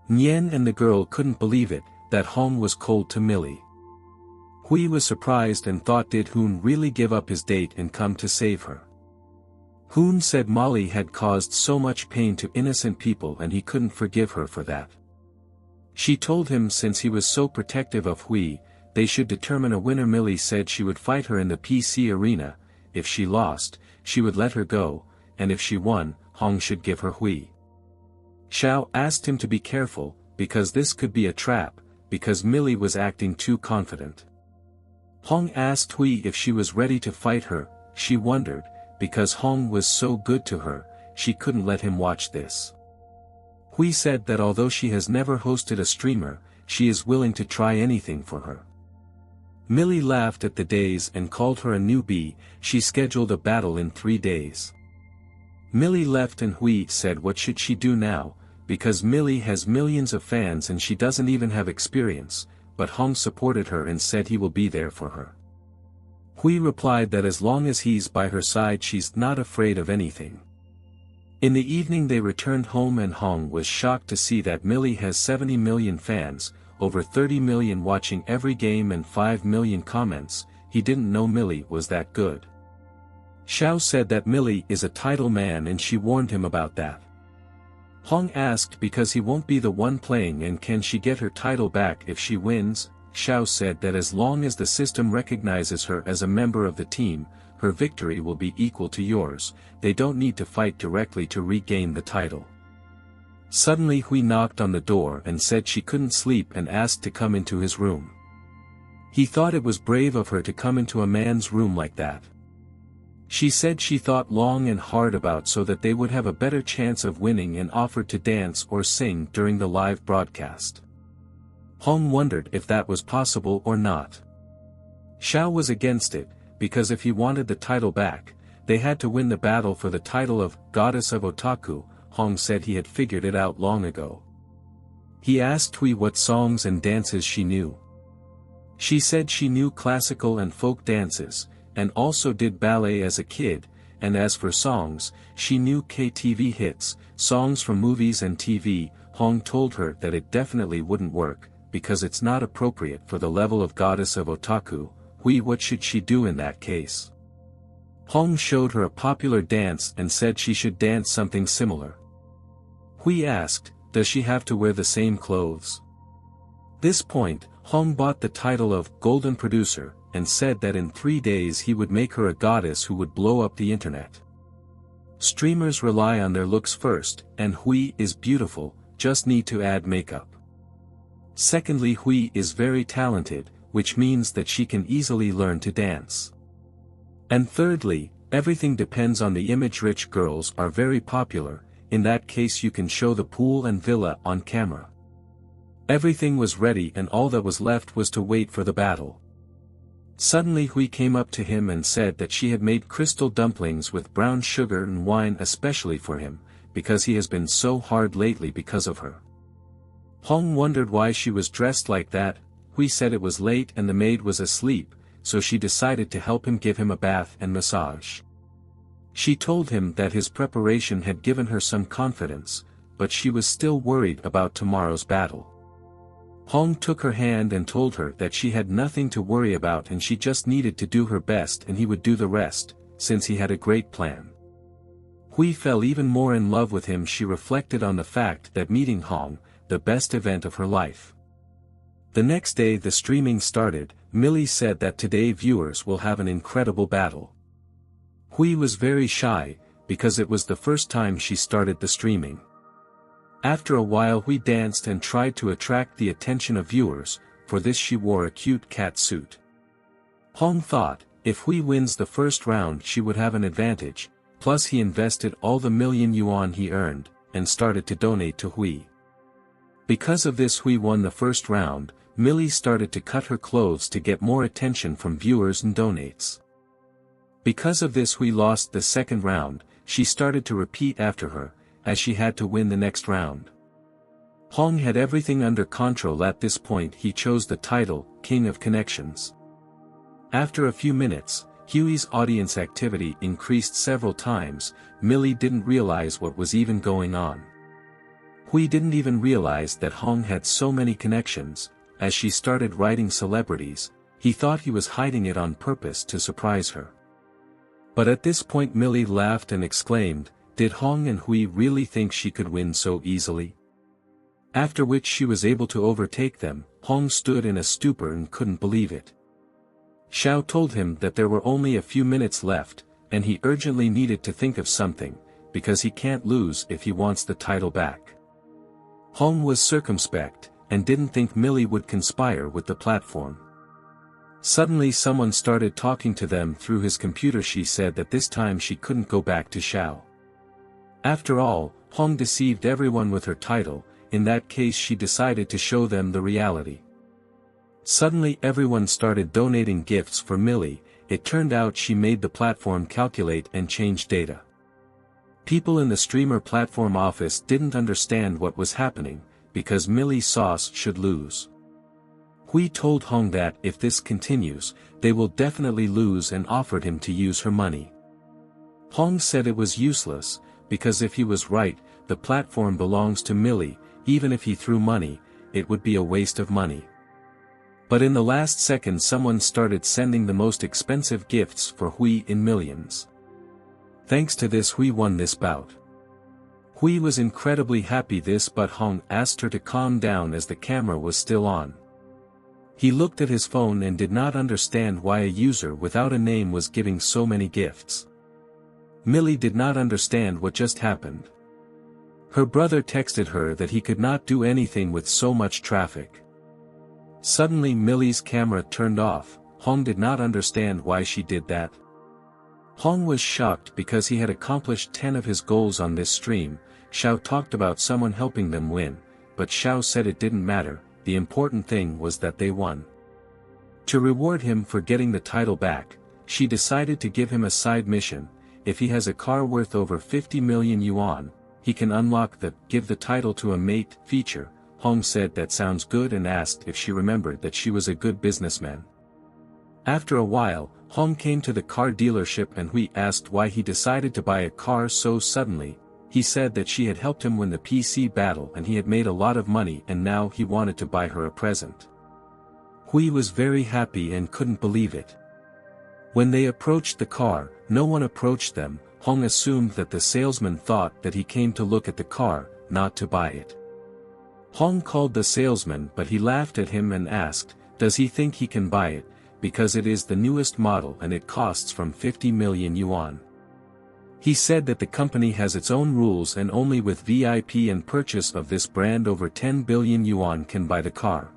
Nyen and the girl couldn't believe it, that Hong was cold to Millie. Hui was surprised and thought, did Hoon really give up his date and come to save her? Hoon said Molly had caused so much pain to innocent people and he couldn't forgive her for that. She told him since he was so protective of Hui, they should determine a winner. Millie said she would fight her in the PC arena, if she lost, she would let her go, and if she won, Hong should give her Hui. Xiao asked him to be careful, because this could be a trap, because Millie was acting too confident. Hong asked Hui if she was ready to fight her. She wondered, because Hong was so good to her, she couldn't let him watch this. Hui said that although she has never hosted a streamer, she is willing to try anything for her. Millie laughed at the days and called her a newbie. She scheduled a battle in 3 days. Millie left and Hui said what should she do now, because Millie has millions of fans and she doesn't even have experience, but Hong supported her and said he will be there for her. Hui replied that as long as he's by her side she's not afraid of anything. In the evening they returned home and Hong was shocked to see that Millie has 70 million fans, over 30 million watching every game and 5 million comments. He didn't know Millie was that good. Xiao said that Millie is a title man and she warned him about that. Hong asked because he won't be the one playing and can she get her title back if she wins. Xiao said that as long as the system recognizes her as a member of the team, her victory will be equal to yours, they don't need to fight directly to regain the title. Suddenly Hui knocked on the door and said she couldn't sleep and asked to come into his room. He thought it was brave of her to come into a man's room like that. She said she thought long and hard about so that they would have a better chance of winning and offered to dance or sing during the live broadcast. Hong wondered if that was possible or not. Xiao was against it, because if he wanted the title back, they had to win the battle for the title of Goddess of Otaku. Hong said he had figured it out long ago. He asked Hui what songs and dances she knew. She said she knew classical and folk dances, and also did ballet as a kid, and as for songs, she knew KTV hits, songs from movies and TV. Hong told her that it definitely wouldn't work, because it's not appropriate for the level of Goddess of Otaku. Hui, what should she do in that case? Hong showed her a popular dance and said she should dance something similar. Hui asked, does she have to wear the same clothes? This point, Hong bought the title of Golden Producer, and said that in 3 days he would make her a goddess who would blow up the internet. Streamers rely on their looks first, and Hui is beautiful, just need to add makeup. Secondly, Hui is very talented, which means that she can easily learn to dance. And thirdly, everything depends on the image. Rich girls are very popular, in that case you can show the pool and villa on camera. Everything was ready and all that was left was to wait for the battle. Suddenly Hui came up to him and said that she had made crystal dumplings with brown sugar and wine especially for him, because he has been so hard lately because of her. Hong wondered why she was dressed like that. Hui said it was late and the maid was asleep, so she decided to help him, give him a bath and massage. She told him that his preparation had given her some confidence, but she was still worried about tomorrow's battle. Hong took her hand and told her that she had nothing to worry about and she just needed to do her best and he would do the rest, since he had a great plan. Hui fell even more in love with him. She reflected on the fact that meeting Hong, the best event of her life. The next day the streaming started. Millie said that today viewers will have an incredible battle. Hui was very shy, because it was the first time she started the streaming. After a while Hui danced and tried to attract the attention of viewers. For this she wore a cute cat suit. Hong thought, if Hui wins the first round she would have an advantage, plus he invested all the million yuan he earned, and started to donate to Hui. Because of this Hui won the first round. Millie started to cut her clothes to get more attention from viewers and donates. Because of this Hui lost the second round. She started to repeat after her, as she had to win the next round. Hong had everything under control at this point. He chose the title, King of Connections. After a few minutes, Huey's audience activity increased several times. Millie didn't realize what was even going on. Hui didn't even realize that Hong had so many connections. As she started writing celebrities, he thought he was hiding it on purpose to surprise her. But at this point Millie laughed and exclaimed, did Hong and Hui really think she could win so easily? After which she was able to overtake them. Hong stood in a stupor and couldn't believe it. Xiao told him that there were only a few minutes left, and he urgently needed to think of something, because he can't lose if he wants the title back. Hong was circumspect, and didn't think Millie would conspire with the platform. Suddenly someone started talking to them through his computer. She said that this time she couldn't go back to Xiao. After all, Hong deceived everyone with her title. In that case she decided to show them the reality. Suddenly everyone started donating gifts for Millie. It turned out she made the platform calculate and change data. People in the streamer platform office didn't understand what was happening, because Millie's sauce should lose. Hui told Hong that if this continues, they will definitely lose and offered him to use her money. Hong said it was useless, because if he was right, the platform belongs to Millie. Even if he threw money, it would be a waste of money. But in the last second someone started sending the most expensive gifts for Hui in millions. Thanks to this Hui won this bout. Hui was incredibly happy but Hong asked her to calm down as the camera was still on. He looked at his phone and did not understand why a user without a name was giving so many gifts. Millie did not understand what just happened. Her brother texted her that he could not do anything with so much traffic. Suddenly Millie's camera turned off. Hong did not understand why she did that. Hong was shocked because he had accomplished 10 of his goals on this stream. Xiao talked about someone helping them win, but Xiao said it didn't matter, the important thing was that they won. To reward him for getting the title back, she decided to give him a side mission. If he has a car worth over 50 million yuan, he can unlock the "give the title to a mate" feature. Hong said that sounds good and asked if she remembered that she was a good businessman. After a while, Hong came to the car dealership and Hui asked why he decided to buy a car so suddenly. He said that she had helped him win the PC battle and he had made a lot of money and now he wanted to buy her a present. Hui was very happy and couldn't believe it. When they approached the car, no one approached them. Hong assumed that the salesman thought that he came to look at the car, not to buy it. Hong called the salesman but he laughed at him and asked, does he think he can buy it, because it is the newest model and it costs from 50 million yuan. He said that the company has its own rules and only with VIP and purchase of this brand over 10 billion yuan can buy the car.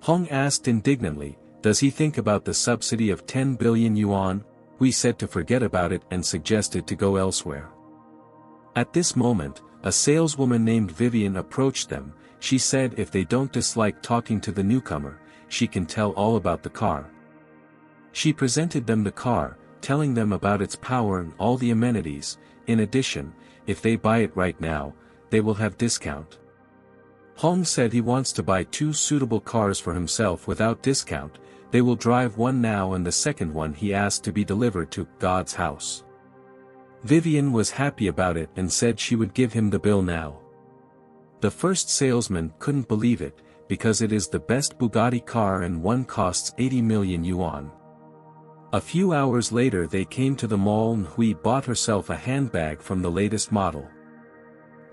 Hong asked indignantly, does he think about the subsidy of 10 billion yuan? Hui said to forget about it and suggested to go elsewhere. At this moment, a saleswoman named Vivian approached them. She said if they don't dislike talking to the newcomer, she can tell all about the car. She presented them the car, telling them about its power and all the amenities. In addition, if they buy it right now, they will have discount. Hong said he wants to buy 2 suitable cars for himself without discount. They will drive one now and the second one he asked to be delivered to God's house. Vivian was happy about it and said she would give him the bill now. The first salesman couldn't believe it, because it is the best Bugatti car and one costs 80 million yuan. A few hours later they came to the mall and Hui bought herself a handbag from the latest model.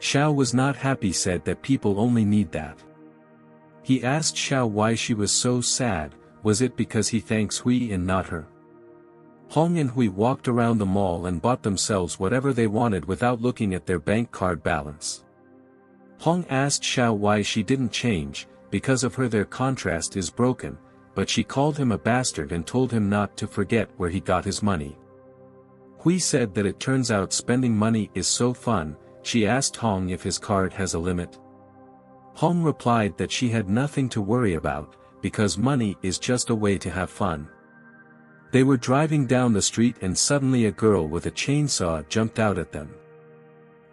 Xiao was not happy, said that people only need that. He asked Xiao why she was so sad. Was it because he thanks Hui and not her? Hong and Hui walked around the mall and bought themselves whatever they wanted without looking at their bank card balance. Hong asked Xiao why she didn't change, because of her their contrast is broken, but she called him a bastard and told him not to forget where he got his money. Hui said that it turns out spending money is so fun. She asked Hong if his card has a limit. Hong replied that she had nothing to worry about, because money is just a way to have fun. They were driving down the street and suddenly a girl with a chainsaw jumped out at them.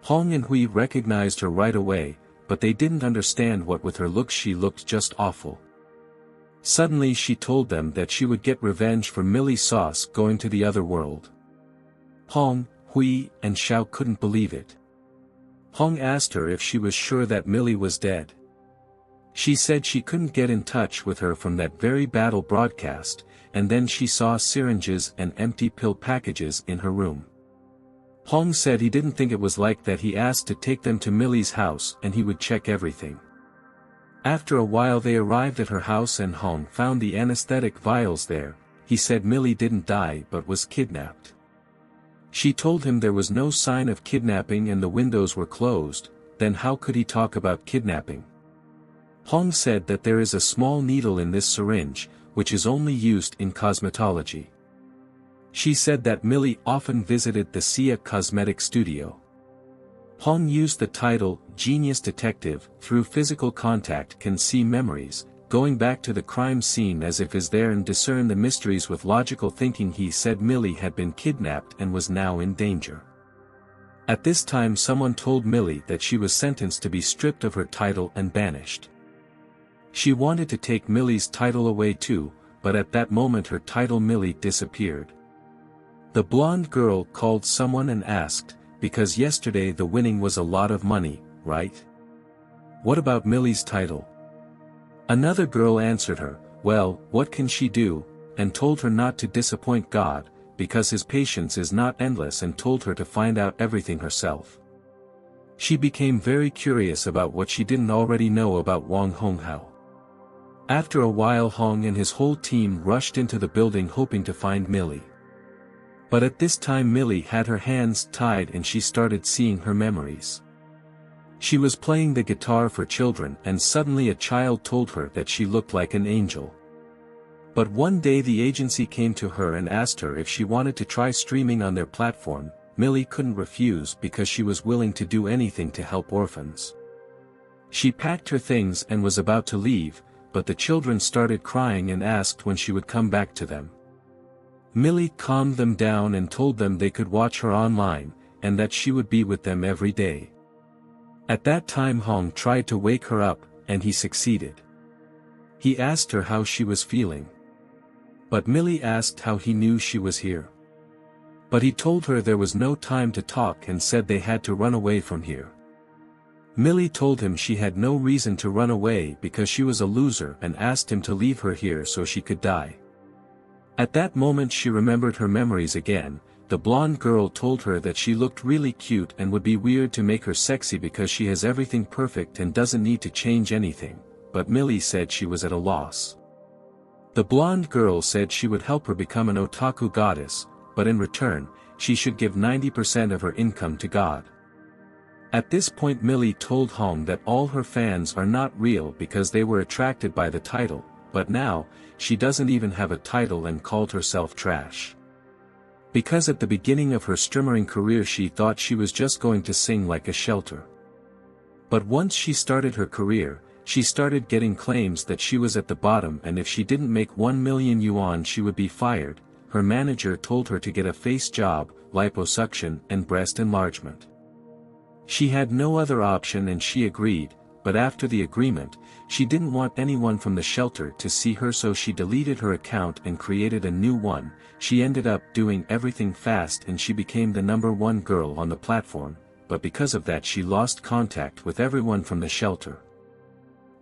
Hong and Hui recognized her right away, but they didn't understand what with her looks she looked just awful. Suddenly she told them that she would get revenge for Millie Sauce going to the other world. Hong, Hui, and Xiao couldn't believe it. Hong asked her if she was sure that Millie was dead. She said she couldn't get in touch with her from that very battle broadcast, and then she saw syringes and empty pill packages in her room. Hong said he didn't think it was like that. He asked to take them to Millie's house and he would check everything. After a while they arrived at her house and Hong found the anesthetic vials there. He said Millie didn't die but was kidnapped. She told him there was no sign of kidnapping and the windows were closed. Then how could he talk about kidnapping? Hong said that there is a small needle in this syringe, which is only used in cosmetology. She said that Millie often visited the Sia cosmetic studio. Hong used the title, Genius Detective, through physical contact can see memories, going back to the crime scene as if is there and discern the mysteries with logical thinking. He said Millie had been kidnapped and was now in danger. At this time someone told Millie that she was sentenced to be stripped of her title and banished. She wanted to take Millie's title away too, but at that moment her title Millie disappeared. The blonde girl called someone and asked, because yesterday the winning was a lot of money, right? What about Millie's title? Another girl answered her, well, what can she do, and told her not to disappoint God, because his patience is not endless, and told her to find out everything herself. She became very curious about what she didn't already know about Wang Honghao. After a while Hong and his whole team rushed into the building hoping to find Millie. But at this time Millie had her hands tied and she started seeing her memories. She was playing the guitar for children and suddenly a child told her that she looked like an angel. But one day the agency came to her and asked her if she wanted to try streaming on their platform. Millie couldn't refuse because she was willing to do anything to help orphans. She packed her things and was about to leave, but the children started crying and asked when she would come back to them. Millie calmed them down and told them they could watch her online, and that she would be with them every day. At that time Hong tried to wake her up, and he succeeded. He asked her how she was feeling. But Millie asked how he knew she was here. But he told her there was no time to talk and said they had to run away from here. Millie told him she had no reason to run away because she was a loser and asked him to leave her here so she could die. At that moment she remembered her memories again. The blonde girl told her that she looked really cute and would be weird to make her sexy because she has everything perfect and doesn't need to change anything, but Millie said she was at a loss. The blonde girl said she would help her become an otaku goddess, but in return, she should give 90% of her income to God. At this point Millie told Hong that all her fans are not real because they were attracted by the title, but now, she doesn't even have a title and called herself trash. Because at the beginning of her streamering career she thought she was just going to sing like a shelter. But once she started her career, she started getting claims that she was at the bottom and if she didn't make 1 million yuan she would be fired. Her manager told her to get a face job, liposuction and breast enlargement. She had no other option and she agreed, but after the agreement, she didn't want anyone from the shelter to see her so she deleted her account and created a new one. She ended up doing everything fast and she became the #1 girl on the platform, but because of that she lost contact with everyone from the shelter.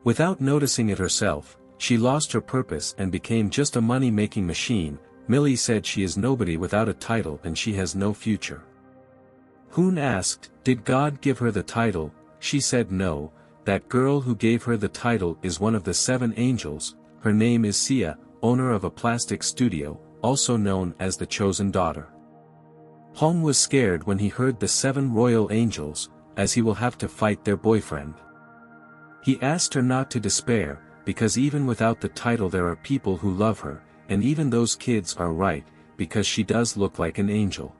Without noticing it herself, she lost her purpose and became just a money-making machine. Millie said she is nobody without a title and she has no future. Hoon asked, did God give her the title? She said no, that girl who gave her the title is one of the 7 angels, her name is Sia, owner of a plastic studio, also known as the chosen daughter. Hong was scared when he heard the 7 royal angels, as he will have to fight their boyfriend. He asked her not to despair, because even without the title there are people who love her, and even those kids are right, because she does look like an angel.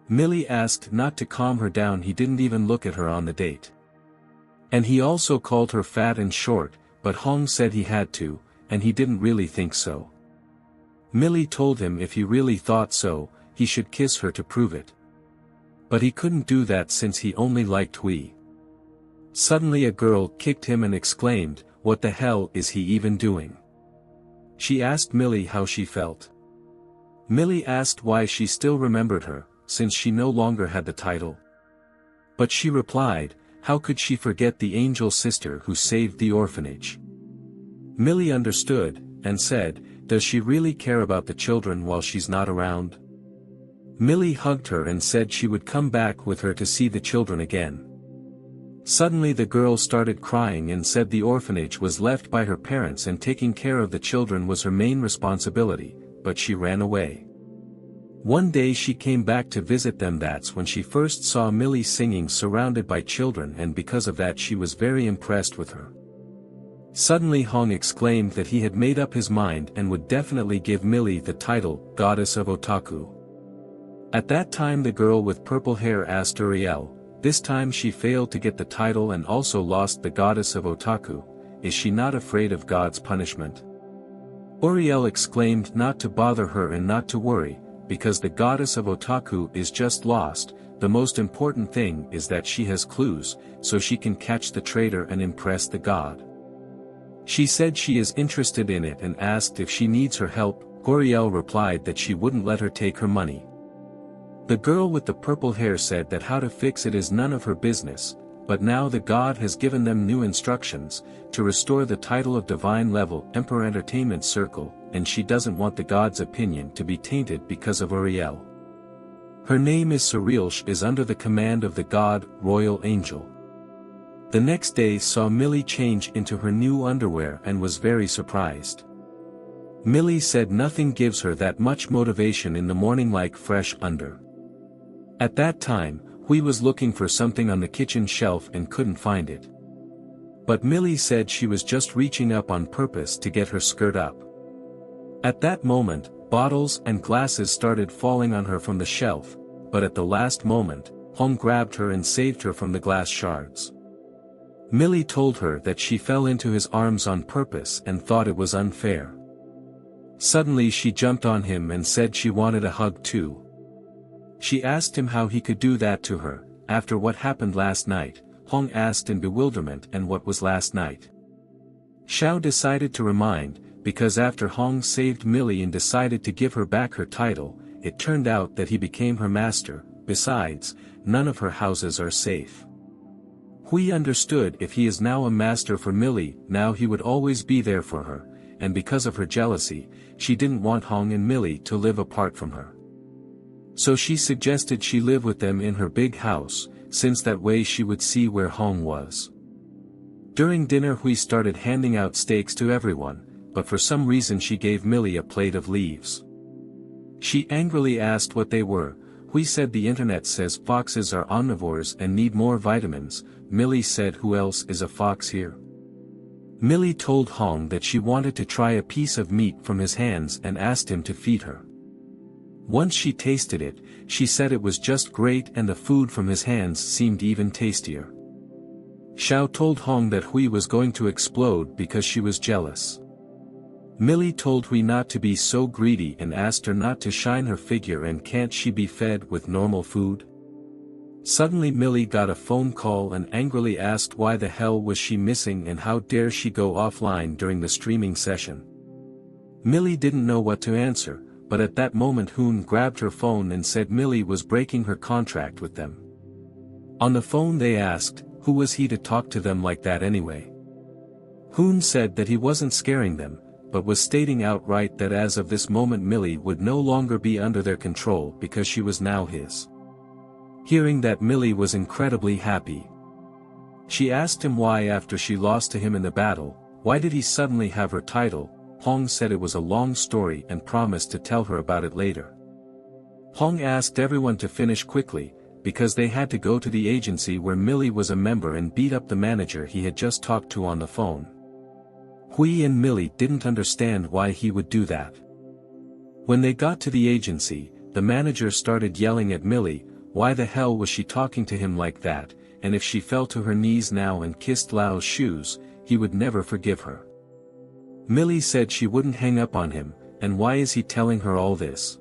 Millie asked not to calm her down. He didn't even look at her on the date. And he also called her fat and short, but Hong said he had to, and he didn't really think so. Millie told him if he really thought so, he should kiss her to prove it. But he couldn't do that since he only liked Hui. Suddenly a girl kicked him and exclaimed, "What the hell is he even doing?" She asked Millie how she felt. Millie asked why she still remembered her, since she no longer had the title. But she replied, how could she forget the angel sister who saved the orphanage? Millie understood, and said, does she really care about the children while she's not around? Millie hugged her and said she would come back with her to see the children again. Suddenly the girl started crying and said the orphanage was left by her parents and taking care of the children was her main responsibility, but she ran away. One day she came back to visit them. That's when she first saw Millie singing surrounded by children, and because of that she was very impressed with her. Suddenly Hong exclaimed that he had made up his mind and would definitely give Millie the title, Goddess of Otaku. At that time the girl with purple hair asked Uriel, this time she failed to get the title and also lost the Goddess of Otaku, is she not afraid of God's punishment? Uriel exclaimed not to bother her and not to worry, because the Goddess of Otaku is just lost, the most important thing is that she has clues, so she can catch the traitor and impress the god. She said she is interested in it and asked if she needs her help. Uriel replied that she wouldn't let her take her money. The girl with the purple hair said that how to fix it is none of her business, but now the god has given them new instructions, to restore the title of divine level Emperor Entertainment Circle, and she doesn't want the god's opinion to be tainted because of Uriel. Her name is Surilsh, is under the command of the god, Royal Angel. The next day saw Millie change into her new underwear and was very surprised. Millie said nothing gives her that much motivation in the morning like fresh under. At that time, Hui was looking for something on the kitchen shelf and couldn't find it. But Millie said she was just reaching up on purpose to get her skirt up. At that moment, bottles and glasses started falling on her from the shelf, but at the last moment, Hong grabbed her and saved her from the glass shards. Millie told her that she fell into his arms on purpose and thought it was unfair. Suddenly she jumped on him and said she wanted a hug too. She asked him how he could do that to her. After what happened last night, Hong asked in bewilderment, and what was last night? Xiao decided to remind, because after Hong saved Millie and decided to give her back her title, it turned out that he became her master. Besides, none of her houses are safe. Hui understood if he is now a master for Millie, now he would always be there for her, and because of her jealousy, she didn't want Hong and Millie to live apart from her. So she suggested she live with them in her big house, since that way she would see where Hong was. During dinner Hui started handing out steaks to everyone, but for some reason she gave Millie a plate of leaves. She angrily asked what they were. Hui said the internet says foxes are omnivores and need more vitamins. Millie said who else is a fox here? Millie told Hong that she wanted to try a piece of meat from his hands and asked him to feed her. Once she tasted it, she said it was just great and the food from his hands seemed even tastier. Xiao told Hong that Hui was going to explode because she was jealous. Millie told Hui not to be so greedy and asked her not to shine her figure and can't she be fed with normal food? Suddenly Millie got a phone call and angrily asked why the hell was she missing and how dare she go offline during the streaming session. Millie didn't know what to answer, but at that moment Hoon grabbed her phone and said Millie was breaking her contract with them. On the phone they asked, who was he to talk to them like that anyway? Hoon said that he wasn't scaring them, but was stating outright that as of this moment Millie would no longer be under their control because she was now his. Hearing that, Millie was incredibly happy. She asked him why after she lost to him in the battle, why did he suddenly have her title? Hong said it was a long story and promised to tell her about it later. Hong asked everyone to finish quickly, because they had to go to the agency where Millie was a member and beat up the manager he had just talked to on the phone. Hui and Millie didn't understand why he would do that. When they got to the agency, the manager started yelling at Millie, why the hell was she talking to him like that, and if she fell to her knees now and kissed Lao's shoes, he would never forgive her. Millie said she wouldn't hang up on him, and why is he telling her all this?